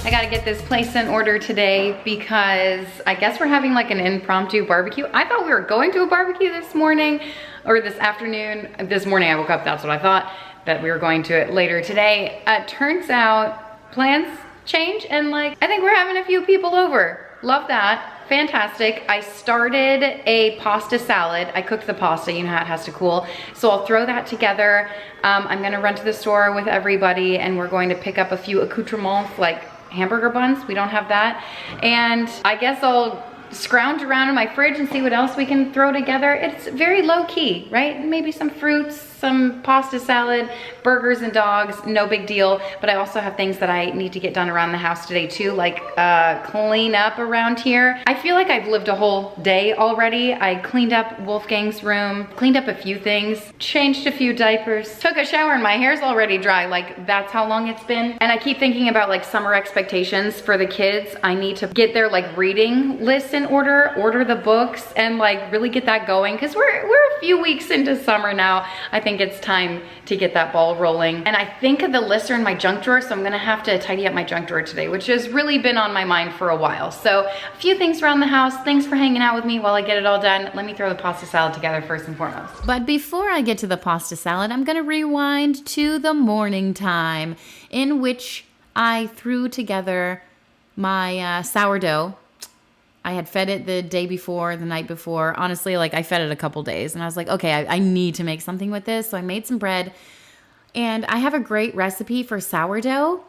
I gotta get this place in order today because I guess we're having like an impromptu barbecue. I thought we were going to a barbecue this morning or this afternoon. This morning I woke up, that's what I thought, that we were going to it later today. Turns out plans change and like, I think we're having a few people over. Love that. Fantastic. I started a pasta salad. I cooked the pasta, you know how it has to cool. So I'll throw that together. I'm gonna run to the store with everybody and we're going to pick up a few accoutrements like hamburger buns. We don't have that. And I guess I'll scrounge around in my fridge and see what else we can throw together. It's very low key, right? Maybe some fruits, some pasta salad, burgers and dogs, no big deal. But I also have things that I need to get done around the house today too, like clean up around here. I feel like I've lived a whole day already. I cleaned up Wolfgang's room, cleaned up a few things, changed a few diapers, took a shower and my hair's already dry. Like that's how long it's been. And I keep thinking about like summer expectations for the kids. I need to get their like reading list in order the books and like really get that going because we're a few weeks into summer now. I think it's time to get that ball rolling. And I think the lists are in my junk drawer, so I'm gonna have to tidy up my junk drawer today, which has really been on my mind for a while. So a few things around the house. Thanks for hanging out with me while I get it all done. Let me throw the pasta salad together first and foremost. But before I get to the pasta salad, I'm gonna rewind to the morning time in which I threw together my sourdough. I had fed it the day before, the night before. Honestly, like I fed it a couple days and I was like, okay, I need to make something with this. So I made some bread and I have a great recipe for sourdough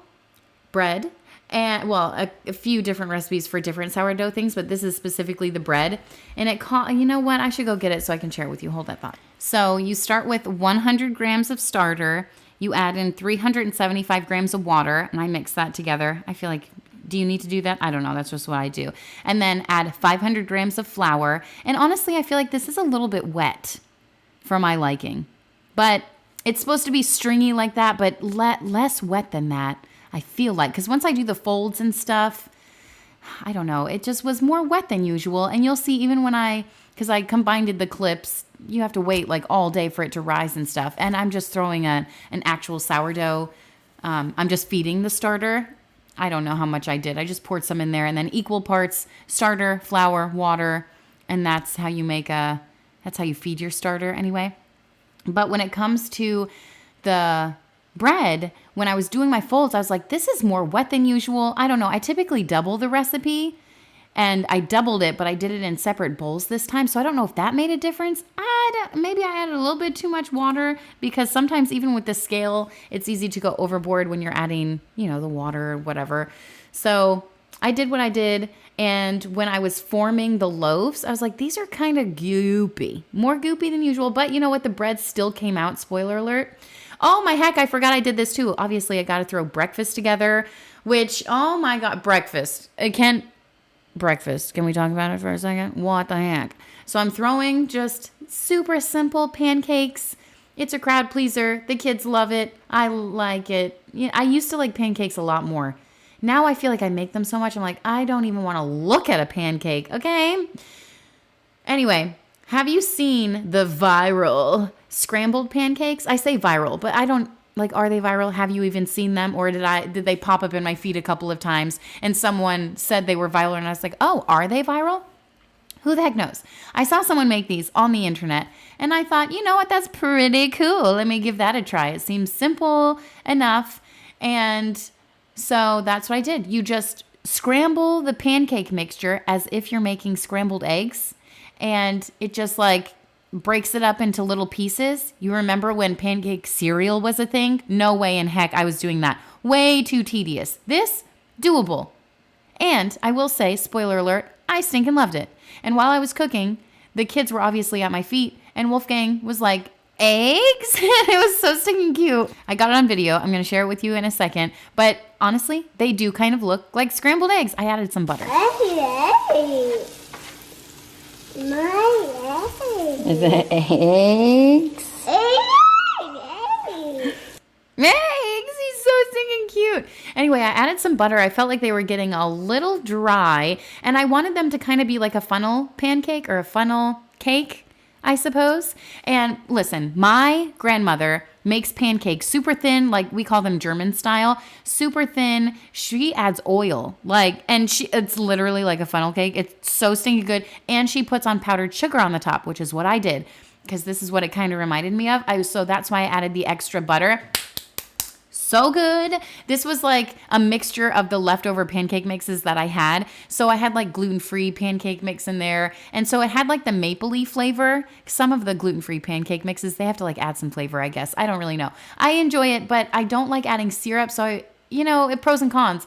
bread and well, a few different recipes for different sourdough things, but this is specifically the bread. And you know what? I should go get it so I can share it with you. Hold that thought. So you start with 100 grams of starter. You add in 375 grams of water and I mix that together. I feel like, do you need to do that? I don't know. That's just what I do. And then add 500 grams of flour. And honestly, I feel like this is a little bit wet for my liking. But it's supposed to be stringy like that, but less wet than that, I feel like. Because once I do the folds and stuff, I don't know. It just was more wet than usual. And you'll see even when because I combined the clips, you have to wait like all day for it to rise and stuff. And I'm just throwing an actual sourdough. I'm just feeding the starter. I don't know how much I did. I just poured some in there and then equal parts starter, flour, water, and that's how you feed your starter anyway. But when it comes to the bread, when I was doing my folds, I was like, this is more wet than usual. I don't know. I typically double the recipe and I doubled it, but I did it in separate bowls this time. So I don't know if that made a difference. Maybe I added a little bit too much water because sometimes even with the scale, it's easy to go overboard when you're adding, the water or whatever. So I did what I did. And when I was forming the loaves, I was like, these are kind of goopy, more goopy than usual. But you know what? The bread still came out. Spoiler alert. Oh my heck, I forgot I did this too. Obviously, I got to throw breakfast together, which, oh my God, breakfast. Breakfast. Can we talk about it for a second? What the heck? So I'm throwing just super simple pancakes. It's a crowd pleaser. The kids love it. I like it. I used to like pancakes a lot more. Now I feel like I make them so much. I'm like, I don't even want to look at a pancake. Okay. Anyway, have you seen the viral scrambled pancakes? I say viral, but I don't like, are they viral? Have you even seen them? Or did they pop up in my feed a couple of times and someone said they were viral and I was like, oh, are they viral? Who the heck knows? I saw someone make these on the internet and I thought, you know what? That's pretty cool. Let me give that a try. It seems simple enough. And so that's what I did. You just scramble the pancake mixture as if you're making scrambled eggs. And it just like breaks it up into little pieces. You remember when pancake cereal was a thing? No way in heck I was doing that. Way too tedious. This, doable. And I will say, spoiler alert, I stinking loved it. And while I was cooking, the kids were obviously at my feet and Wolfgang was like, eggs? It was so stinking cute. I got it on video. I'm going to share it with you in a second. But honestly, they do kind of look like scrambled eggs. I added some butter. Is it eggs? Eggs! He's so stinking cute. Anyway, I added some butter. I felt like they were getting a little dry, and I wanted them to kind of be like a funnel pancake or a funnel cake, I suppose. And listen, my grandmother makes pancakes super thin, like we call them German style, super thin. She adds oil, it's literally like a funnel cake. It's so stinky good. And she puts on powdered sugar on the top, which is what I did, because this is what it kind of reminded me of. So that's why I added the extra butter. So good. This was like a mixture of the leftover pancake mixes that I had. So I had like gluten-free pancake mix in there. And so it had like the mapley flavor. Some of the gluten-free pancake mixes, they have to like add some flavor, I guess. I don't really know. I enjoy it, but I don't like adding syrup. So it pros and cons.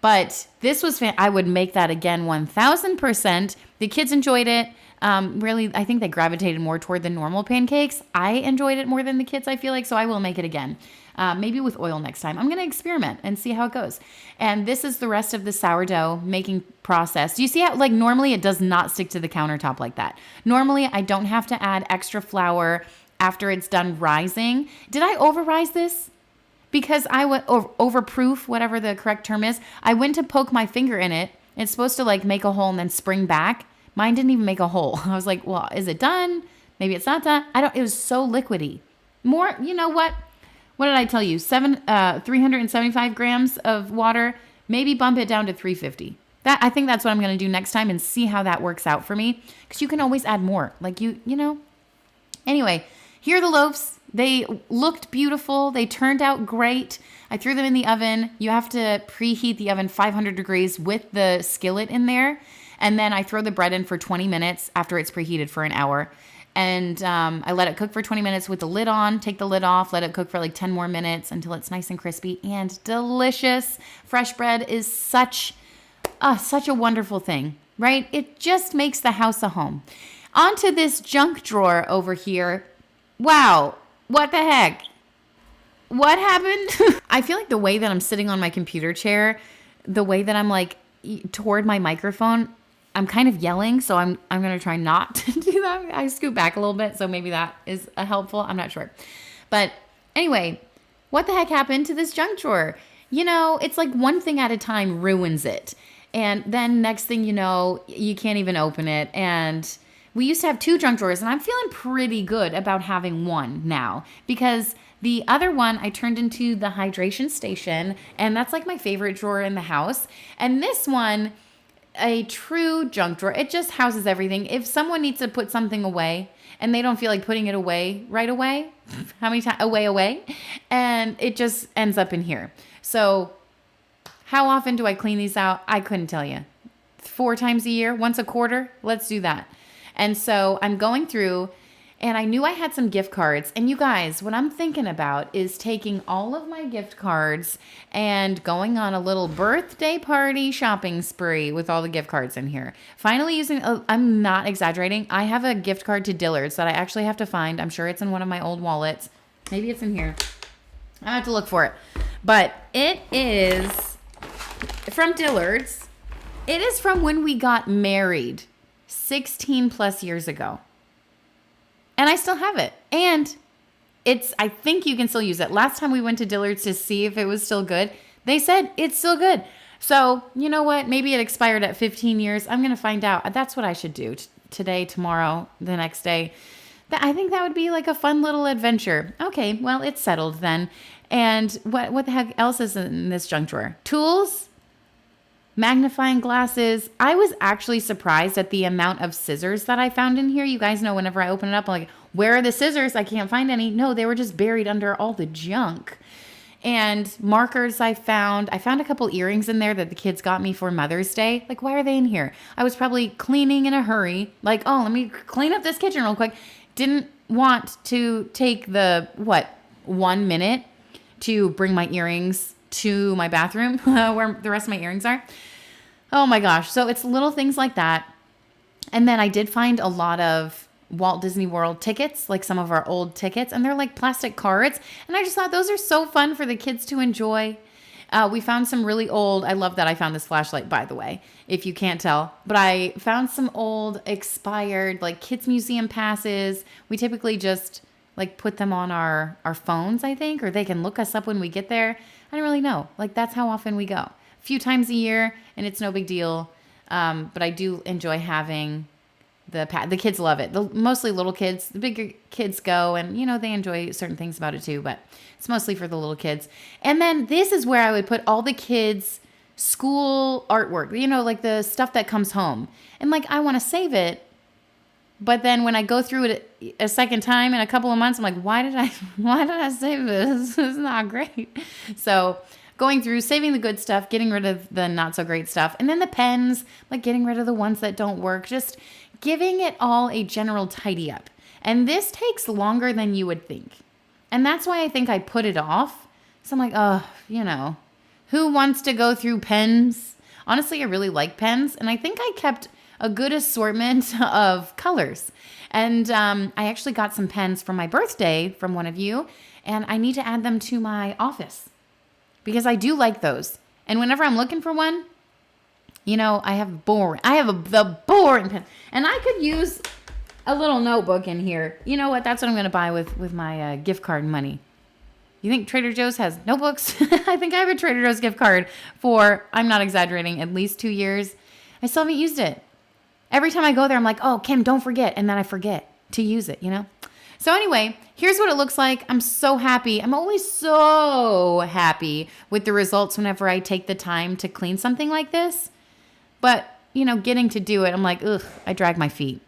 But this was, I would make that again 1000%. The kids enjoyed it. Really, I think they gravitated more toward the normal pancakes. I enjoyed it more than the kids, I feel like, so I will make it again. Maybe with oil next time. I'm going to experiment and see how it goes. And this is the rest of the sourdough making process. Do you see how, like, normally it does not stick to the countertop like that? Normally, I don't have to add extra flour after it's done rising. Did I over-rise this? Because I went overproof, whatever the correct term is. I went to poke my finger in it. It's supposed to, like, make a hole and then spring back. Mine didn't even make a hole. I was like, well, is it done? Maybe it's not done. It was so liquidy. More, you know what? What did I tell you? 375 grams of water. Maybe bump it down to 350. I think that's what I'm going to do next time and see how that works out for me. Because you can always add more. Like Anyway, here are the loaves. They looked beautiful. They turned out great. I threw them in the oven. You have to preheat the oven 500 degrees with the skillet in there. And then I throw the bread in for 20 minutes after it's preheated for an hour. And I let it cook for 20 minutes with the lid on, take the lid off, let it cook for like 10 more minutes until it's nice and crispy and delicious. Fresh bread is such a wonderful thing, right? It just makes the house a home. Onto this junk drawer over here. Wow, what the heck? What happened? I feel like the way that I'm sitting on my computer chair, the way that I'm like toward my microphone, I'm kind of yelling, so I'm going to try not to do that. I scoot back a little bit, so maybe that is helpful. I'm not sure. But anyway, what the heck happened to this junk drawer? It's like one thing at a time ruins it. And then next thing you know, you can't even open it. And we used to have 2 junk drawers, and I'm feeling pretty good about having one now. Because the other one I turned into the hydration station, and that's like my favorite drawer in the house. And this one, a true junk drawer. It just houses everything. If someone needs to put something away and they don't feel like putting it away right away, how many times? Away. And it just ends up in here. So how often do I clean these out? I couldn't tell you. 4 times a year, once a quarter. Let's do that. And so I'm going through, and I knew I had some gift cards. And you guys, what I'm thinking about is taking all of my gift cards and going on a little birthday party shopping spree with all the gift cards in here. Finally using, I'm not exaggerating, I have a gift card to Dillard's that I actually have to find. I'm sure it's in one of my old wallets. Maybe it's in here. I have to look for it. But it is from Dillard's. It is from when we got married 16 plus years ago. And I still have it. And I think you can still use it. Last time we went to Dillard's to see if it was still good, they said it's still good. So, you know what? Maybe it expired at 15 years. I'm going to find out. That's what I should do today, tomorrow, the next day. I think that would be like a fun little adventure. Okay, well, it's settled then. And what the heck else is in this junk drawer? Tools? Magnifying glasses. I was actually surprised at the amount of scissors that I found in here. You guys know whenever I open it up, I'm like, where are the scissors? I can't find any. No, they were just buried under all the junk. And markers I found a couple earrings in there that the kids got me for Mother's Day. Like, why are they in here? I was probably cleaning in a hurry. Like, oh, let me clean up this kitchen real quick. Didn't want to take the, 1 minute to bring my earrings to my bathroom where the rest of my earrings are. Oh my gosh. So it's little things like that. And then I did find a lot of Walt Disney World tickets, like some of our old tickets, and they're like plastic cards. And I just thought those are so fun for the kids to enjoy. We found some really old, I love that I found this flashlight, by the way, if you can't tell, but I found some old expired, like kids museum passes. We typically just like put them on our phones, I think, or they can look us up when we get there. I don't really know. Like that's how often we go. A few times a year, and it's no big deal. But I do enjoy having The kids love it. Mostly little kids. The bigger kids go and, you know, they enjoy certain things about it too, but it's mostly for the little kids. And then this is where I would put all the kids' school artwork, you know, like the stuff that comes home. And like, I want to save it. But then when I go through it a second time in a couple of months, I'm like, why did I save this? This is not great. So going through, saving the good stuff, getting rid of the not so great stuff. And then the pens, like getting rid of the ones that don't work, just giving it all a general tidy up. And this takes longer than you would think. And that's why I think I put it off. So I'm like, oh, you know, who wants to go through pens? Honestly, I really like pens. And I think I kept a good assortment of colors. And I actually got some pens for my birthday from one of you. And I need to add them to my office because I do like those. And whenever I'm looking for one, you know, I have the boring pen. And I could use a little notebook in here. You know what? That's what I'm going to buy with my gift card money. You think Trader Joe's has notebooks? I think I have a Trader Joe's gift card for, I'm not exaggerating, at least 2 years. I still haven't used it. Every time I go there, I'm like, oh, Kim, don't forget. And then I forget to use it, you know? So anyway, here's what it looks like. I'm so happy. I'm always so happy with the results whenever I take the time to clean something like this. But, you know, getting to do it, I'm like, ugh, I drag my feet.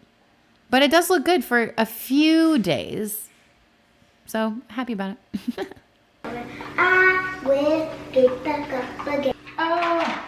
But it does look good for a few days. So, happy about it. I will get back up again. Oh,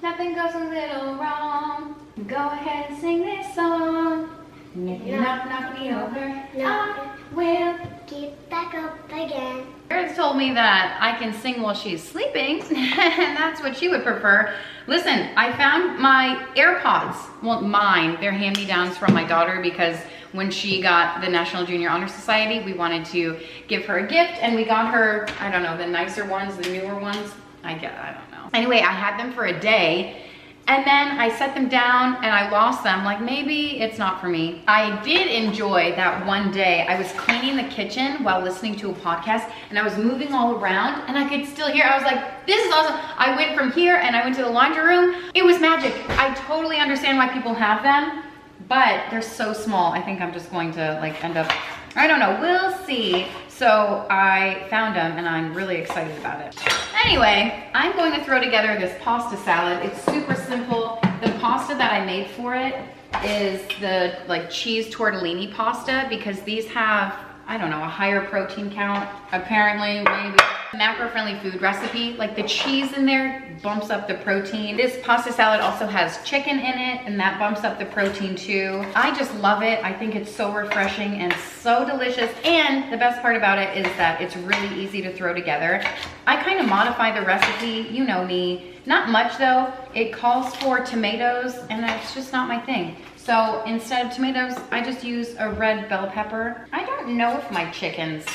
nothing goes a little wrong. Go ahead and sing this song. If you knock me over, I will Get back up again. Erin told me that I can sing while she's sleeping, and that's what she would prefer. Listen, I found my AirPods. Well, mine. They're hand-me-downs from my daughter because when she got the National Junior Honor Society, we wanted to give her a gift, and we got her, I don't know, the nicer ones, the newer ones. I don't know. Anyway, I had them for a day. And then I set them down and I lost them. Like, maybe it's not for me. I did enjoy that one day. I was cleaning the kitchen while listening to a podcast and I was moving all around and I could still hear. I was like, this is awesome. I went from here and I went to the laundry room. It was magic. I totally understand why people have them, but they're so small. I think I'm just going to like end up, I don't know, we'll see. So I found them and I'm really excited about it. Anyway, I'm going to throw together this pasta salad. It's super simple. The pasta that I made for it is the like cheese tortellini pasta because these have, I don't know, a higher protein count, apparently, maybe. Macro-friendly food recipe, like the cheese in there bumps up the protein. This pasta salad also has chicken in it and that bumps up the protein too. I just love it. I think it's so refreshing and so delicious. And the best part about it is that it's really easy to throw together. I kind of modify the recipe, you know me. Not much though. It calls for tomatoes and that's just not my thing. So instead of tomatoes, I just use a red bell pepper. I don't know if my chickens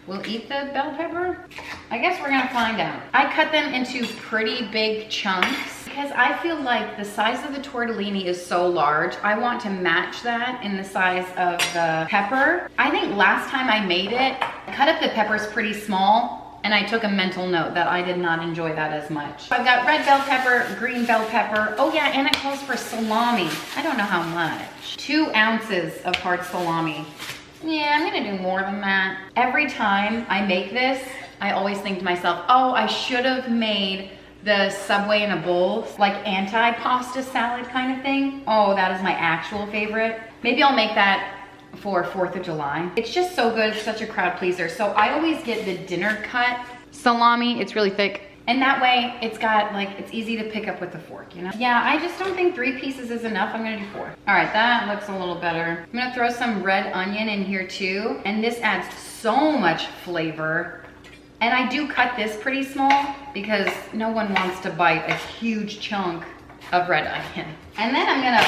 will eat the bell pepper. I guess we're gonna find out. I cut them into pretty big chunks because I feel like the size of the tortellini is so large. I want to match that in the size of the pepper. I think last time I made it, I cut up the peppers pretty small and I took a mental note that I did not enjoy that as much. I've got red bell pepper, green bell pepper. Oh yeah, and it calls for salami. I don't know how much. 2 ounces of hard salami. Yeah, I'm gonna do more than that. Every time I make this, I always think to myself, oh, I should have made the Subway in a bowl, like anti-pasta salad kind of thing. Oh, that is my actual favorite. Maybe I'll make that for 4th of July. It's just so good, it's such a crowd pleaser. So I always get the dinner cut salami. It's really thick. And that way it's got like, it's easy to pick up with a fork, you know? Yeah, I just don't think 3 pieces is enough. I'm gonna do 4. All right, that looks a little better. I'm gonna throw some red onion in here too. And this adds so much flavor. And I do cut this pretty small because no one wants to bite a huge chunk of red onion. And then I'm gonna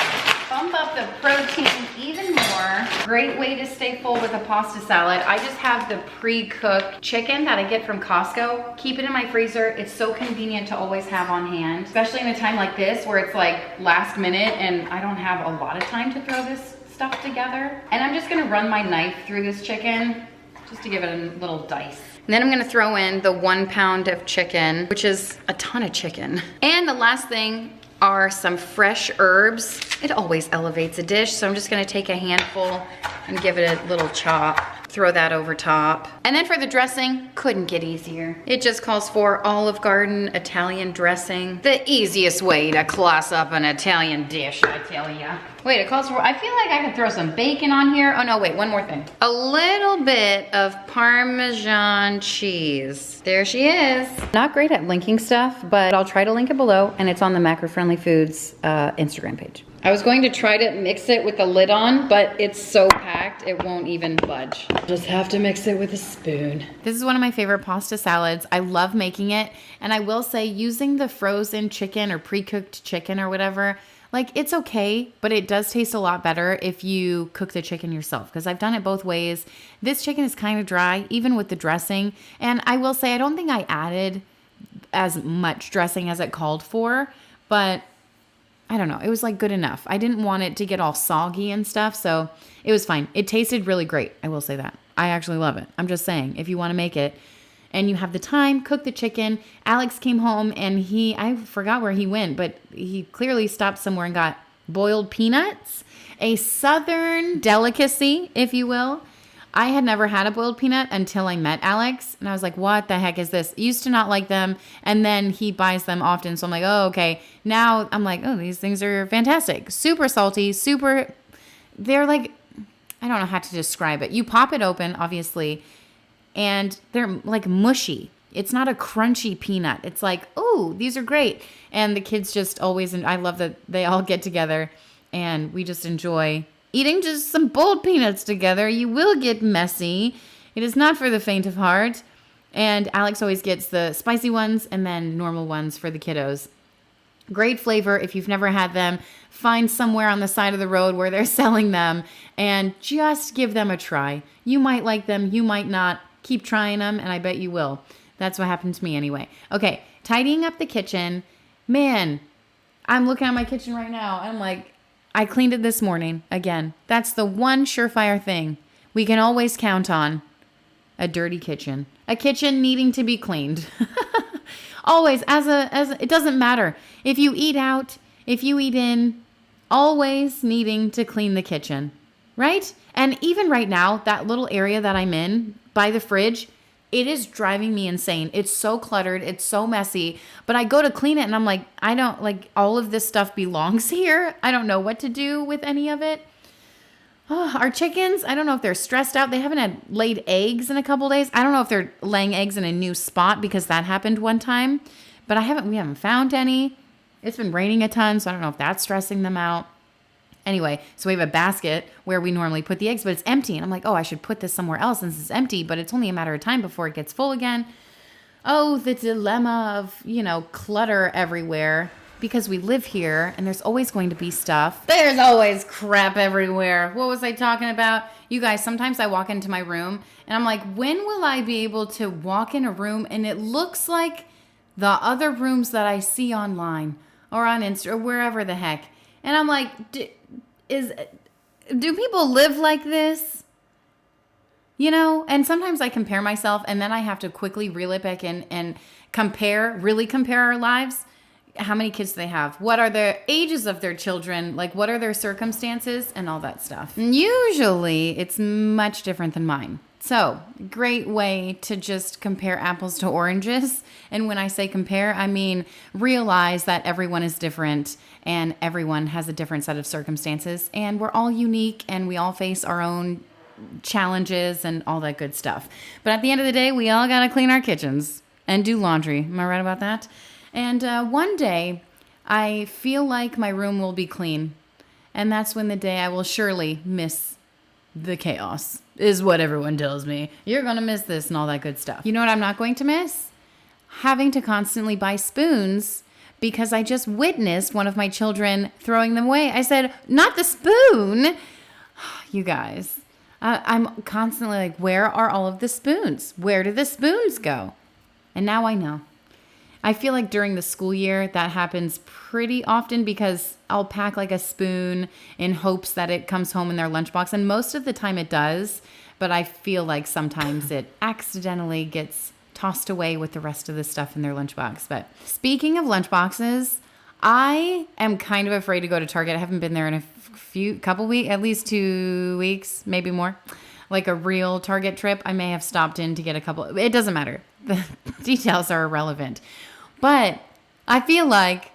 bump up the protein even more. Great way to stay full with a pasta salad. I just have the pre-cooked chicken that I get from Costco. Keep it in my freezer. It's so convenient to always have on hand, especially in a time like this where it's like last minute and I don't have a lot of time to throw this stuff together. And I'm just gonna run my knife through this chicken just to give it a little dice. And then I'm gonna throw in the 1 pound of chicken, which is a ton of chicken. And the last thing are some fresh herbs. It always elevates a dish, so I'm just gonna take a handful and give it a little chop. Throw that over top. And then for the dressing, couldn't get easier. It just calls for Olive Garden Italian dressing. The easiest way to class up an Italian dish, I tell ya. Wait, it calls for, I feel like I could throw some bacon on here. Oh no, wait, one more thing. A little bit of Parmesan cheese. There she is. Not great at linking stuff, but I'll try to link it below, and it's on the Macro Friendly Foods Instagram page. I was going to try to mix it with the lid on, but it's so packed, it won't even budge. Just have to mix it with a spoon. This is one of my favorite pasta salads. I love making it. And I will say, using the frozen chicken or pre-cooked chicken or whatever, like, it's okay, but it does taste a lot better if you cook the chicken yourself, because I've done it both ways. This chicken is kind of dry, even with the dressing. And I will say, I don't think I added as much dressing as it called for, but I don't know. It was like good enough. I didn't want it to get all soggy and stuff, so it was fine. It tasted really great. I will say that. I actually love it. I'm just saying, if you want to make it and you have the time, cook the chicken. Alex came home and I forgot where he went, but he clearly stopped somewhere and got boiled peanuts, a southern delicacy, if you will. I had never had a boiled peanut until I met Alex, and I was like, what the heck is this? Used to not like them, and then he buys them often, so I'm like, oh, okay. Now I'm like, oh, these things are fantastic. Super salty, they're like, I don't know how to describe it. You pop it open, obviously, and they're like mushy. It's not a crunchy peanut. It's like, oh, these are great. And the kids just always, and I love that they all get together, and we just enjoy eating just some boiled peanuts together. You will get messy. It is not for the faint of heart. And Alex always gets the spicy ones and then normal ones for the kiddos. Great flavor. If you've never had them, find somewhere on the side of the road where they're selling them and just give them a try. You might like them. You might not. Keep trying them, and I bet you will. That's what happened to me anyway. Okay, tidying up the kitchen. Man, I'm looking at my kitchen right now, and I'm like, I cleaned it this morning again. That's the one surefire thing we can always count on. A dirty kitchen. A kitchen needing to be cleaned. Always, it doesn't matter. If you eat out, if you eat in, always needing to clean the kitchen, right? And even right now, that little area that I'm in by the fridge, it is driving me insane. It's so cluttered. It's so messy. But I go to clean it and I'm like, I don't, like, all of this stuff belongs here. I don't know what to do with any of it. Oh, our chickens, I don't know if they're stressed out. They haven't had laid eggs in a couple days. I don't know if they're laying eggs in a new spot because that happened one time. But we haven't found any. It's been raining a ton, so I don't know if that's stressing them out. Anyway, so we have a basket where we normally put the eggs, but it's empty. And I'm like, oh, I should put this somewhere else since it's empty, but it's only a matter of time before it gets full again. Oh, the dilemma of, clutter everywhere because we live here and there's always going to be stuff. There's always crap everywhere. What was I talking about? You guys, sometimes I walk into my room and I'm like, when will I be able to walk in a room and it looks like the other rooms that I see online or on Insta or wherever the heck? And I'm like, do people live like this? And sometimes I compare myself and then I have to quickly reel it back in and really compare our lives. How many kids do they have? What are the ages of their children? Like, what are their circumstances and all that stuff? And usually it's much different than mine. So, great way to just compare apples to oranges. And when I say compare, I mean realize that everyone is different and everyone has a different set of circumstances. And we're all unique and we all face our own challenges and all that good stuff. But at the end of the day, we all got to clean our kitchens and do laundry. Am I right about that? And one day, I feel like my room will be clean. And that's when the day I will surely miss the chaos, is what everyone tells me. You're going to miss this and all that good stuff. You know what I'm not going to miss? Having to constantly buy spoons because I just witnessed one of my children throwing them away. I said, not the spoon. You guys, I'm constantly like, where are all of the spoons? Where do the spoons go? And now I know. I feel like during the school year that happens pretty often because I'll pack like a spoon in hopes that it comes home in their lunchbox. And most of the time it does, but I feel like sometimes it accidentally gets tossed away with the rest of the stuff in their lunchbox. But speaking of lunchboxes, I am kind of afraid to go to Target. I haven't been there in a couple weeks, at least 2 weeks, maybe more. Like a real Target trip. I may have stopped in to get a couple. It doesn't matter. The details are irrelevant. But I feel like,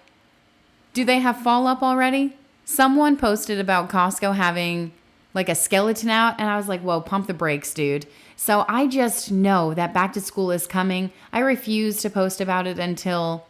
do they have fall up already? Someone posted about Costco having like a skeleton out, and I was like, whoa, pump the brakes, dude. So I just know that back to school is coming. I refuse to post about it until,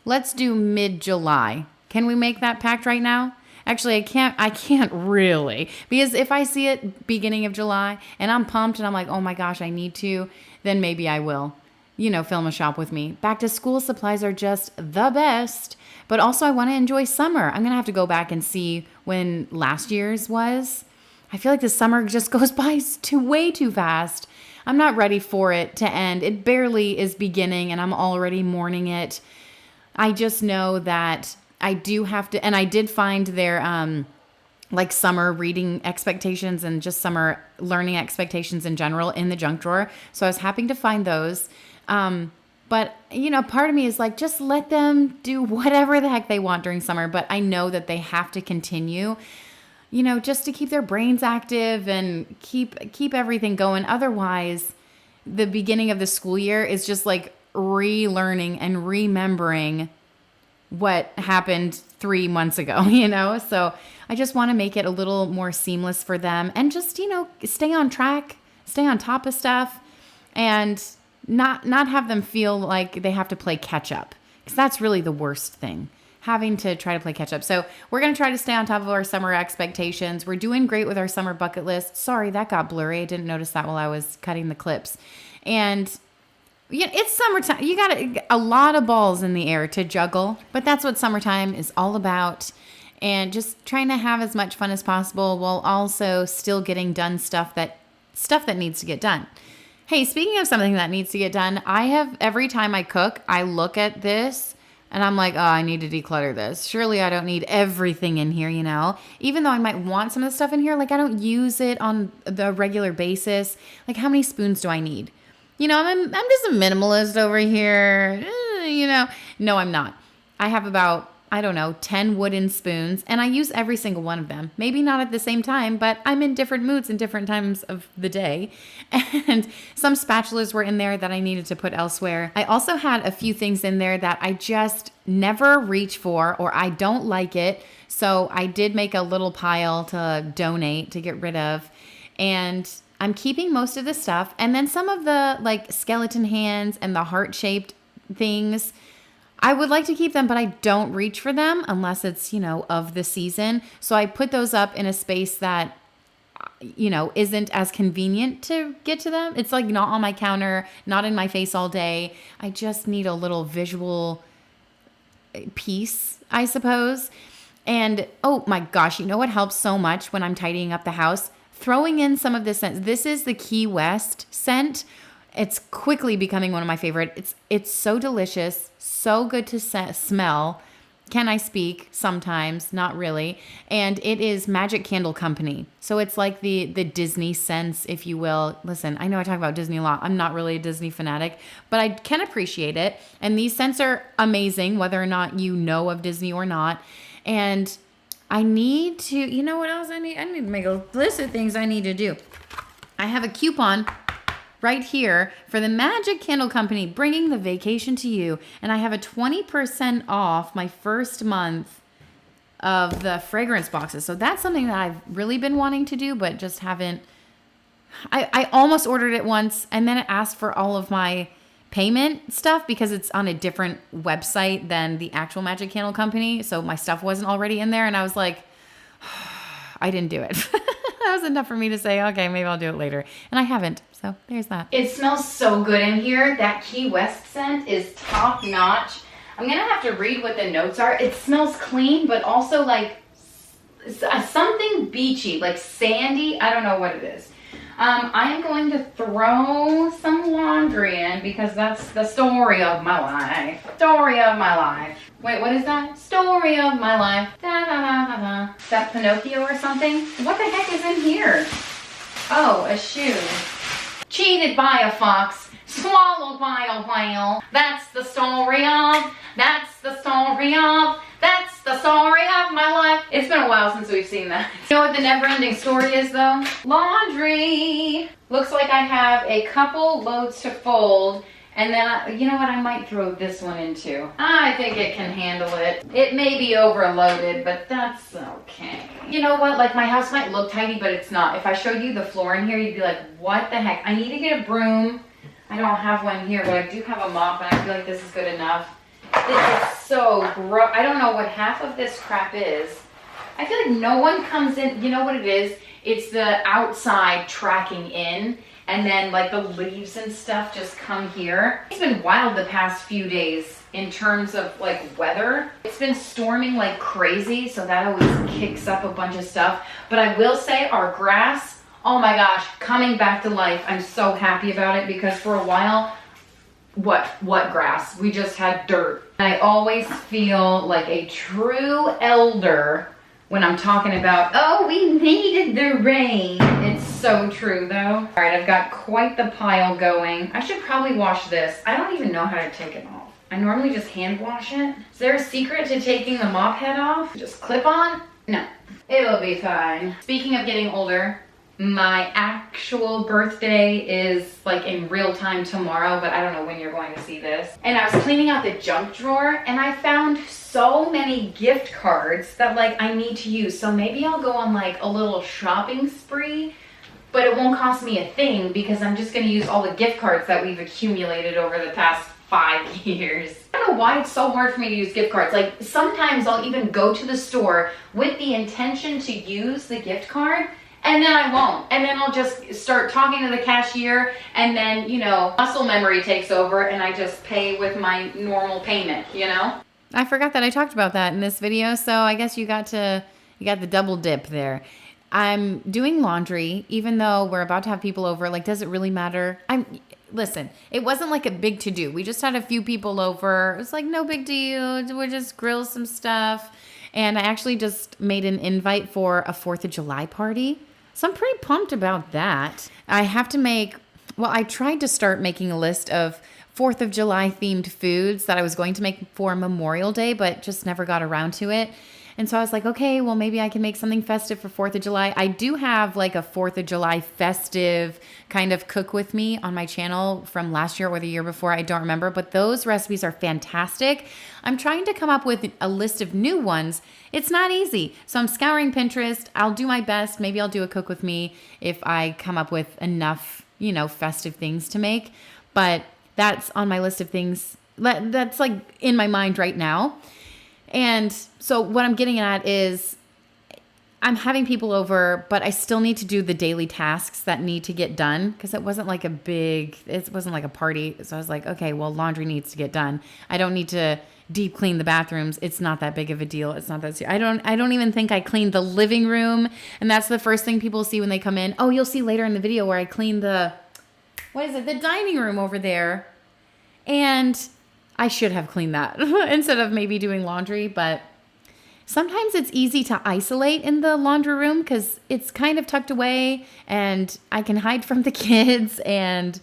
let's do mid-July. Can we make that pact right now? Actually, I can't really, because if I see it beginning of July and I'm pumped and I'm like, oh my gosh, I need to, then maybe I will, film a shop with me. Back to school supplies are just the best, but also I want to enjoy summer. I'm going to have to go back and see when last year's was. I feel like the summer just goes by way too fast. I'm not ready for it to end. It barely is beginning and I'm already mourning it. I just know that I do have to, and I did find their like summer reading expectations and just summer learning expectations in general in the junk drawer. So I was happy to find those. But part of me is like, just let them do whatever the heck they want during summer. But I know that they have to continue, just to keep their brains active and keep everything going. Otherwise, the beginning of the school year is just like relearning and remembering what happened 3 months ago, So I just want to make it a little more seamless for them and just, stay on track, stay on top of stuff, and not have them feel like they have to play catch up, because that's really the worst thing, having to try to play catch up. So we're going to try to stay on top of our summer expectations. We're doing great with our summer bucket list. Sorry, that got blurry. I didn't notice that while I was cutting the clips. And it's summertime. You got a lot of balls in the air to juggle, but that's what summertime is all about. And just trying to have as much fun as possible while also still getting done stuff that needs to get done. Hey, speaking of something that needs to get done, every time I cook, I look at this and I'm like, oh, I need to declutter this. Surely I don't need everything in here, even though I might want some of the stuff in here. Like, I don't use it on the regular basis. Like, how many spoons do I need? I'm just a minimalist over here, No, I'm not. I have about, 10 wooden spoons, and I use every single one of them. Maybe not at the same time, but I'm in different moods in different times of the day. And some spatulas were in there that I needed to put elsewhere. I also had a few things in there that I just never reach for, or I don't like it. So I did make a little pile to donate, to get rid of. And I'm keeping most of the stuff. And then some of the like skeleton hands and the heart-shaped things, I would like to keep them, but I don't reach for them unless it's, of the season. So I put those up in a space that, isn't as convenient to get to them. It's like not on my counter, not in my face all day. I just need a little visual piece, I suppose. And oh my gosh, what helps so much when I'm tidying up the house? Throwing in some of this scent. This is the Key West scent. It's quickly becoming one of my favorite. It's so delicious, so good to smell. Can I speak? Sometimes, not really. And it is Magic Candle Company. So it's like the Disney scents, if you will. Listen, I know I talk about Disney a lot. I'm not really a Disney fanatic, but I can appreciate it. And these scents are amazing, whether or not you know of Disney or not. And I need to, what else I need? I need to make a list of things I need to do. I have a coupon right here for the Magic Candle Company, bringing the vacation to you. And I have a 20% off my first month of the fragrance boxes. So that's something that I've really been wanting to do, but just haven't. I almost ordered it once, and then it asked for all of my payment stuff because it's on a different website than the actual Magic Candle Company. So my stuff wasn't already in there. And I was like, I didn't do it. That was enough for me to say, okay, maybe I'll do it later. And I haven't. So there's that. It smells so good in here. That Key West scent is top notch. I'm going to have to read what the notes are. It smells clean, but also like something beachy, like sandy. I don't know what it is. I am going to throw some laundry in because that's the story of my life. Story of my life. Wait, what is that? Story of my life. Da, da, da, da, da. Is that Pinocchio or something? What the heck is in here? Oh, a shoe. Cheated by a fox, swallowed by a whale. That's the story of That's the story of my life. It's been a while since we've seen that. You know what the never-ending story is though? Laundry. Looks like I have a couple loads to fold. And then, you know what, I might throw this one in too. I think it can handle it. It may be overloaded, but that's okay. You know what, like my house might look tidy, but it's not. If I showed you the floor in here, you'd be like, what the heck? I need to get a broom. I don't have one here, but I do have a mop, and I feel like this is good enough. This is so gross. I don't know what half of this crap is. I feel like no one comes in. You know what it is? It's the outside tracking in, and then like the leaves and stuff just come here. It's been wild the past few days in terms of like weather. It's been storming like crazy, so that always kicks up a bunch of stuff. But I will say our grass, oh my gosh, coming back to life. I'm so happy about it because for a while, what grass? We just had dirt. I always feel like a true elder when I'm talking about, oh, we needed the rain. It's so true though. All right, I've got quite the pile going. I should probably wash this. I don't even know how to take it off. I normally just hand wash it. Is there a secret to taking the mop head off? Just clip on? No, it'll be fine. Speaking of getting older, my actual birthday is like in real time tomorrow, but I don't know when you're going to see this. And I was cleaning out the junk drawer and I found so many gift cards that like I need to use. So maybe I'll go on like a little shopping spree, but it won't cost me a thing because I'm just gonna use all the gift cards that we've accumulated over the past 5 years. I don't know why it's so hard for me to use gift cards. Like sometimes I'll even go to the store with the intention to use the gift card, and then I won't. And then I'll just start talking to the cashier, and then, you know, muscle memory takes over and I just pay with my normal payment, you know? I forgot that I talked about that in this video, so I guess you got the double dip there. I'm doing laundry, even though we're about to have people over. Like, does it really matter? Listen, it wasn't like a big to-do. We just had a few people over. It was like, no big deal. We'll just grill some stuff. And I actually just made an invite for a 4th of July party. So I'm pretty pumped about that. I have to I tried to start making a list of 4th of July themed foods that I was going to make for Memorial Day, but just never got around to it. And so I was like, okay, well, maybe I can make something festive for 4th of July. I do have like a 4th of July festive kind of cook with me on my channel from last year or the year before. I don't remember, but those recipes are fantastic. I'm trying to come up with a list of new ones. It's not easy. So I'm scouring Pinterest. I'll do my best. Maybe I'll do a cook with me if I come up with enough, you know, festive things to make. But that's on my list of things that's like in my mind right now. And so what I'm getting at is I'm having people over, but I still need to do the daily tasks that need to get done because it wasn't like it wasn't like a party. So I was like, okay, well, laundry needs to get done. I don't need to deep clean the bathrooms. It's not that big of a deal. It's not that serious. I don't even think I cleaned the living room. And that's the first thing people see when they come in. Oh, you'll see later in the video where I cleaned the dining room over there. And I should have cleaned that instead of maybe doing laundry, but sometimes it's easy to isolate in the laundry room because it's kind of tucked away and I can hide from the kids, and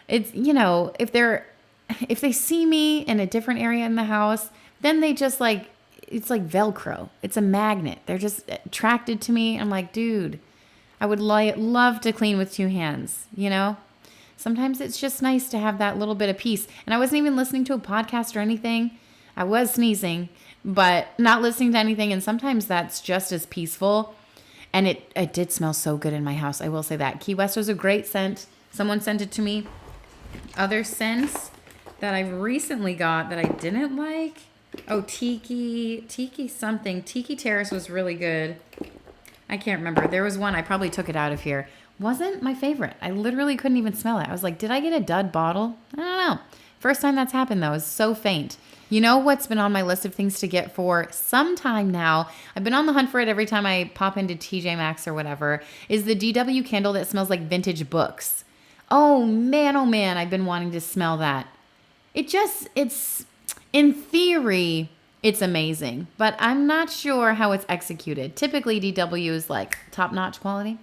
it's, you know, if they see me in a different area in the house, then they just like, it's like Velcro. It's a magnet. They're just attracted to me. I'm like, dude, I would love to clean with 2 hands, you know? Sometimes it's just nice to have that little bit of peace. And I wasn't even listening to a podcast or anything. I was sneezing, but not listening to anything. And sometimes that's just as peaceful. And it did smell so good in my house. I will say that. Key West was a great scent. Someone sent it to me. Other scents that I've recently got that I didn't like. Oh, Tiki something. Tiki Terrace was really good. I can't remember. There was one. I probably took it out of here. Wasn't my favorite. I literally couldn't even smell it. I was like, did I get a dud bottle? I don't know. First time that's happened though. It's so faint. You know what's been on my list of things to get for some time now? I've been on the hunt for it every time I pop into TJ Maxx or whatever, is the DW candle that smells like vintage books. Oh man, I've been wanting to smell that. It's in theory, it's amazing, but I'm not sure how it's executed. Typically DW is like top-notch quality.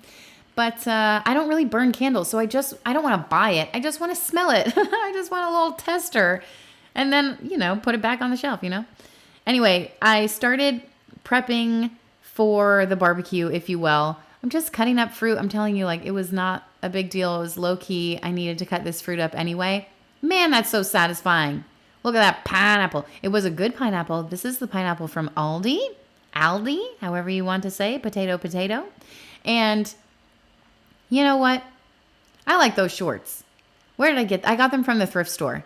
But I don't really burn candles, so I don't want to buy it. I just want to smell it. I just want a little tester. And then, you know, put it back on the shelf, you know. Anyway, I started prepping for the barbecue, if you will. I'm just cutting up fruit. I'm telling you, like, it was not a big deal. It was low key. I needed to cut this fruit up anyway. Man, that's so satisfying. Look at that pineapple. It was a good pineapple. This is the pineapple from Aldi, however you want to say, potato. And you know what? I like those shorts. Where did I get? I got them from the thrift store.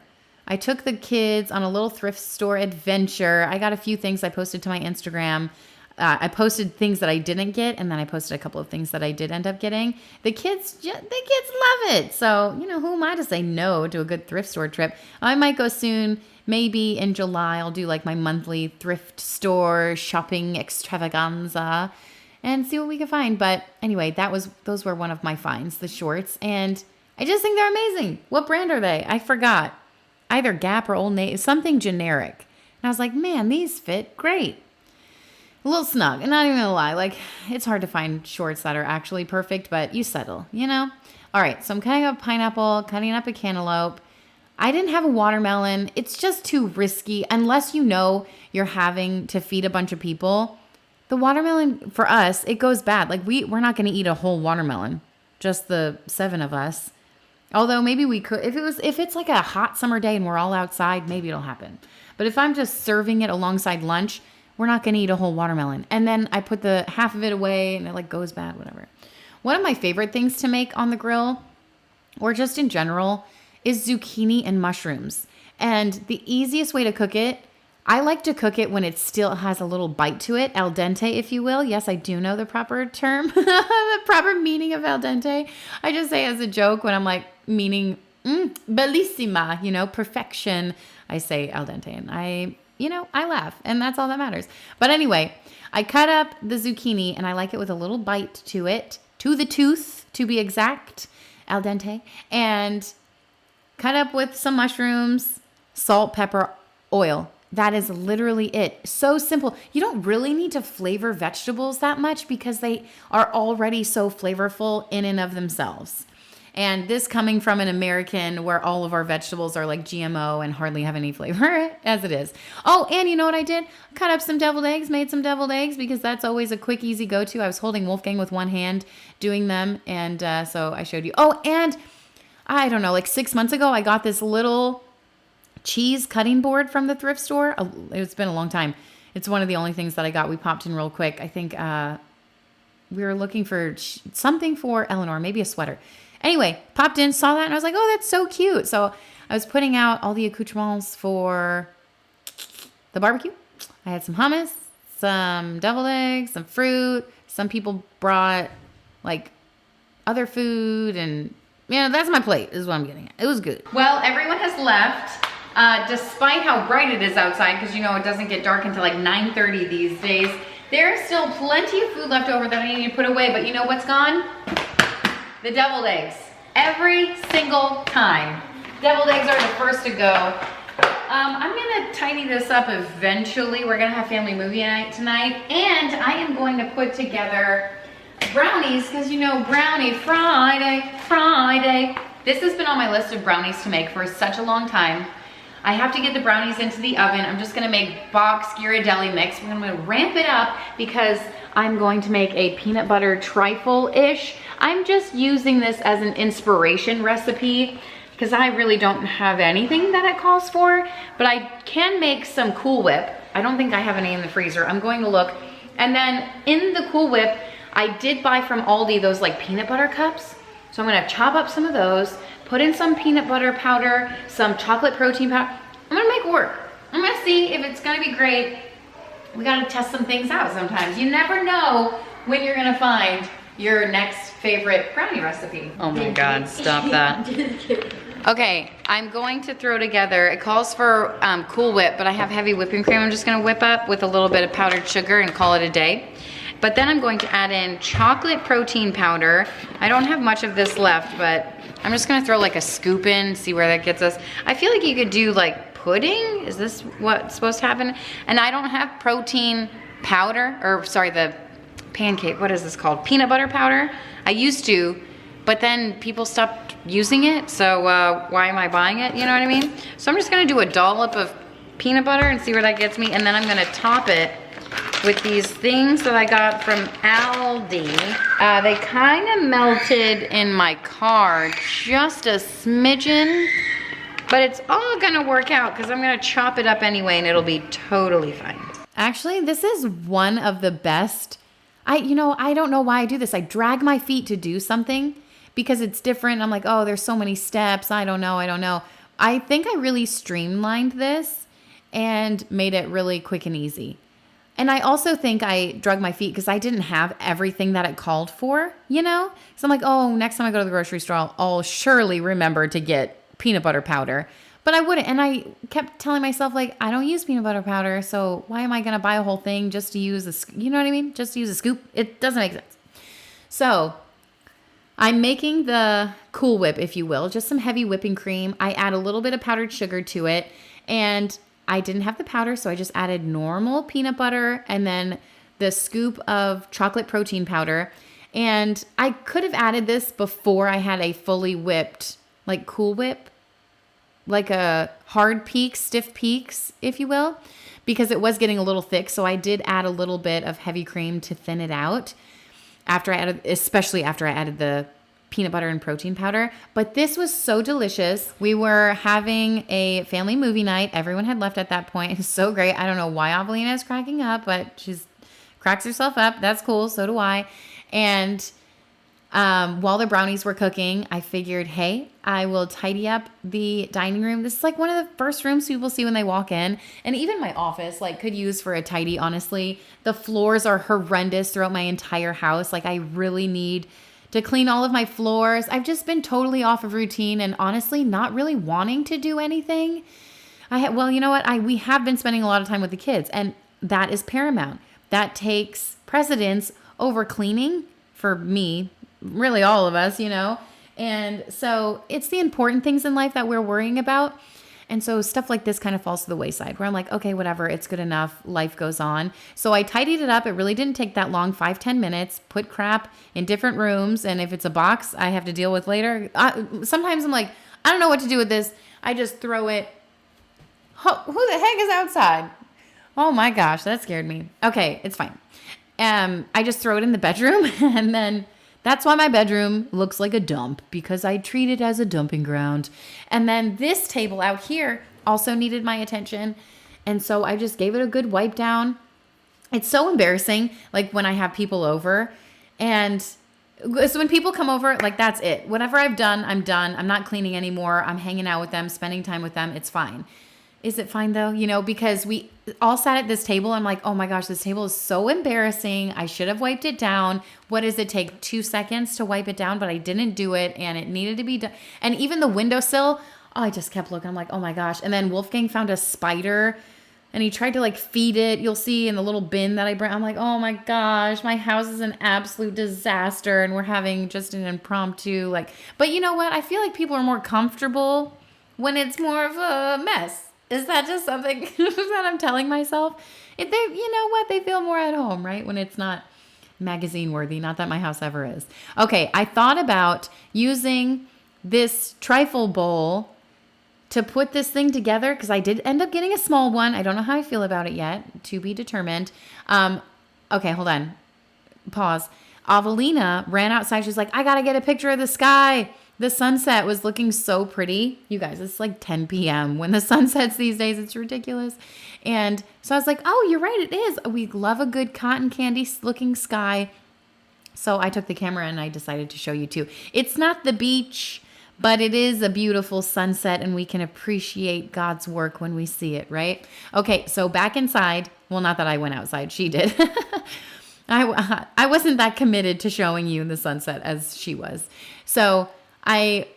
I took the kids on a little thrift store adventure. I got a few things I posted to my Instagram. I posted things that I didn't get, and then I posted a couple of things that I did end up getting. The kids love it. So, you know, who am I to say no to a good thrift store trip? I might go soon. Maybe in July, I'll do like my monthly thrift store shopping extravaganza and see what we can find. But anyway, those were one of my finds, the shorts. And I just think they're amazing. What brand are they? I forgot. Either Gap or Old Navy, something generic. And I was like, man, these fit great. A little snug, and not even gonna lie, like, it's hard to find shorts that are actually perfect, but you settle, you know? All right, so I'm cutting up pineapple, cutting up a cantaloupe. I didn't have a watermelon. It's just too risky, unless you know you're having to feed a bunch of people. The watermelon, for us, it goes bad. Like, we're not gonna eat a whole watermelon, just the 7 of us. Although maybe we could, if it's like a hot summer day and we're all outside, maybe it'll happen. But if I'm just serving it alongside lunch, we're not going to eat a whole watermelon. And then I put the half of it away and it like goes bad, whatever. One of my favorite things to make on the grill, or just in general, is zucchini and mushrooms. And the easiest way to cook it, I like to cook it when it still has a little bite to it, al dente, if you will. Yes, I do know the proper term, the proper meaning of al dente. I just say as a joke when I'm like meaning bellissima, you know, perfection. I say al dente, and I laugh, and that's all that matters. But anyway, I cut up the zucchini, and I like it with a little bite to it, to the tooth, to be exact, al dente, and cut up with some mushrooms, salt, pepper, oil. That is literally it. So simple. You don't really need to flavor vegetables that much because they are already so flavorful in and of themselves. And this coming from an American where all of our vegetables are like GMO and hardly have any flavor as it is. Oh, and you know what I did? Cut up some deviled eggs, made some deviled eggs because that's always a quick, easy go-to. I was holding Wolfgang with one hand doing them. And so I showed you. Oh, and I don't know, like 6 months ago, I got this little cheese cutting board from the thrift store. It's been a long time. It's one of the only things that I got. We popped in real quick. I think we were looking for something for Eleanor, maybe a sweater. Anyway, popped in, saw that, and I was like, oh, that's so cute. So I was putting out all the accoutrements for the barbecue. I had some hummus, some deviled eggs, some fruit. Some people brought, like, other food, and, you know, that's my plate is what I'm getting at. It was good. Well, everyone has left, despite how bright it is outside, because, you know, it doesn't get dark until like 9:30 these days. There's still plenty of food left over that I need to put away, but you know what's gone? The deviled eggs. Every single time. Deviled eggs are the first to go. I'm gonna tidy this up eventually. We're gonna have family movie night tonight, and I am going to put together brownies, because you know, Brownie Friday. This has been on my list of brownies to make for such a long time. I have to get the brownies into the oven. I'm just gonna make box Ghirardelli mix. I'm gonna ramp it up because I'm going to make a peanut butter trifle-ish. I'm just using this as an inspiration recipe because I really don't have anything that it calls for, but I can make some Cool Whip. I don't think I have any in the freezer. I'm going to look. And then in the Cool Whip, I did buy from Aldi those like peanut butter cups. So I'm gonna chop up some of those, put in some peanut butter powder, some chocolate protein powder. I'm gonna make it work. I'm gonna see if it's gonna be great. We gotta test some things out sometimes. You never know when you're gonna find your next favorite brownie recipe. Oh my God, stop that. Okay, I'm going to throw together, it calls for Cool Whip, but I have heavy whipping cream I'm just gonna whip up with a little bit of powdered sugar and call it a day. But then I'm going to add in chocolate protein powder. I don't have much of this left, but I'm just gonna throw like a scoop in, see where that gets us. I feel like you could do like pudding. Is this what's supposed to happen? And I don't have protein powder, or sorry, the pancake, what is this called? Peanut butter powder. I used to, but then people stopped using it, so why am I buying it? You know what I mean? So I'm just gonna do a dollop of peanut butter and see where that gets me, and then I'm gonna top it with these things that I got from Aldi. They kind of melted in my car just a smidgen, but it's all gonna work out because I'm gonna chop it up anyway and it'll be totally fine. Actually, this is one of the best. I don't know why I do this. I drag my feet to do something because it's different. I'm like, oh, there's so many steps. I don't know. I think I really streamlined this and made it really quick and easy. And I also think I drug my feet because I didn't have everything that it called for, So I'm like, oh, next time I go to the grocery store, I'll surely remember to get peanut butter powder. But I wouldn't. And I kept telling myself, like, I don't use peanut butter powder, so why am I going to buy a whole thing just to use you know what I mean? Just to use a scoop. It doesn't make sense. So I'm making the Cool Whip, if you will, just some heavy whipping cream. I add a little bit of powdered sugar to it, and I didn't have the powder, so I just added normal peanut butter and then the scoop of chocolate protein powder. And I could have added this before I had a fully whipped, like Cool Whip, like a hard peaks, stiff peaks, if you will, because it was getting a little thick. So I did add a little bit of heavy cream to thin it out especially after I added the peanut butter and protein powder. But this was so delicious. We were having a family movie night. Everyone had left at that point. It was so great. I don't know why Avelina is cracking up, but she's cracks herself up. That's cool. So do I. And while the brownies were cooking, I figured, hey, I will tidy up the dining room. This is like one of the first rooms people see when they walk in. And even my office, like, could use for a tidy, honestly. The floors are horrendous throughout my entire house. Like, I really need to clean all of my floors. I've just been totally off of routine and honestly not really wanting to do anything. Well, you know what? We have been spending a lot of time with the kids, and that is paramount. That takes precedence over cleaning for me, really all of us, And so it's the important things in life that we're worrying about. And so stuff like this kind of falls to the wayside where I'm like, okay, whatever, it's good enough. Life goes on. So I tidied it up. It really didn't take that long, 5-10 minutes, put crap in different rooms. And if it's a box I have to deal with later, sometimes I'm like, I don't know what to do with this. I just throw it. Who the heck is outside? Oh my gosh, that scared me. Okay, it's fine. I just throw it in the bedroom and then that's why my bedroom looks like a dump, because I treat it as a dumping ground. And then this table out here also needed my attention. And so I just gave it a good wipe down. It's so embarrassing, like when I have people over. And so when people come over, like that's it. Whatever I've done, I'm done. I'm not cleaning anymore. I'm hanging out with them, spending time with them. It's fine. Is it fine though? Because we all sat at this table. I'm like, oh my gosh, this table is so embarrassing. I should have wiped it down. What does it take? 2 seconds to wipe it down, but I didn't do it and it needed to be done. And even the windowsill, I just kept looking. I'm like, oh my gosh. And then Wolfgang found a spider and he tried to like feed it. You'll see in the little bin that I bring. I'm like, oh my gosh, my house is an absolute disaster. And we're having just an impromptu, but you know what? I feel like people are more comfortable when it's more of a mess. Is that just something that I'm telling myself? You know what? They feel more at home, right? When it's not magazine worthy. Not that my house ever is. Okay, I thought about using this trifle bowl to put this thing together because I did end up getting a small one. I don't know how I feel about it yet. To be determined. Okay, hold on. Pause. Avelina ran outside. She's like, I got to get a picture of the sky. The sunset was looking so pretty. You guys, it's like 10 p.m. when the sun sets these days. It's ridiculous. And so I was like, oh, you're right. It is. We love a good cotton candy looking sky. So I took the camera and I decided to show you too. It's not the beach, but it is a beautiful sunset and we can appreciate God's work when we see it, right? Okay, so back inside. Well, not that I went outside. She did. I wasn't that committed to showing you the sunset as she was. So I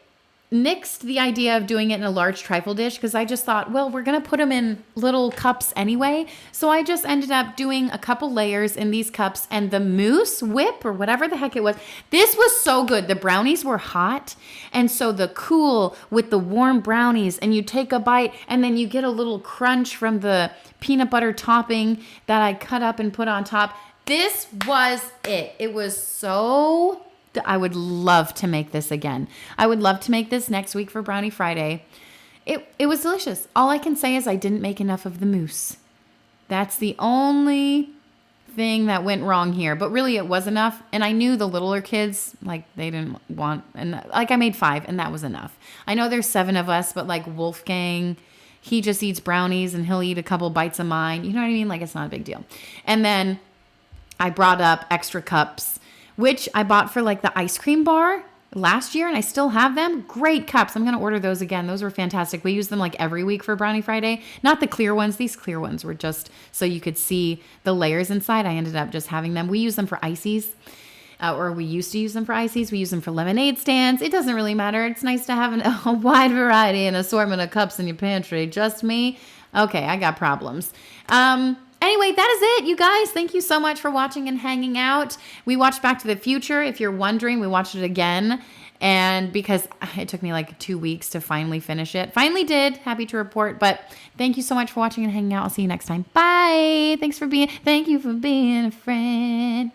nixed the idea of doing it in a large trifle dish because I just thought, well, we're going to put them in little cups anyway. So I just ended up doing a couple layers in these cups and the mousse whip or whatever the heck it was. This was so good. The brownies were hot. And so the cool with the warm brownies and you take a bite and then you get a little crunch from the peanut butter topping that I cut up and put on top. This was it. It was so I would love to make this again. I would love to make this next week for Brownie Friday. It was delicious. All I can say is I didn't make enough of the mousse. That's the only thing that went wrong here, but really it was enough. And I knew the littler kids, like they didn't want, and like I made 5 and that was enough. I know there's 7 of us, but like Wolfgang, he just eats brownies and he'll eat a couple bites of mine. You know what I mean? Like it's not a big deal. And then I brought up extra cups, which I bought for like the ice cream bar last year and I still have them. Great cups. I'm going to order those again. Those were fantastic. We use them like every week for Brownie Friday. Not the clear ones. These clear ones were just so you could see the layers inside. I ended up just having them. We use them for ices. Or we used to use them for ices. We use them for lemonade stands. It doesn't really matter. It's nice to have a wide variety and assortment of cups in your pantry. Just me? Okay, I got problems. Anyway, that is it, you guys. Thank you so much for watching and hanging out. We watched Back to the Future. If you're wondering, we watched it again. And because it took me like 2 weeks to finally finish it. Finally did. Happy to report. But thank you so much for watching and hanging out. I'll see you next time. Bye. Thank you for being a friend.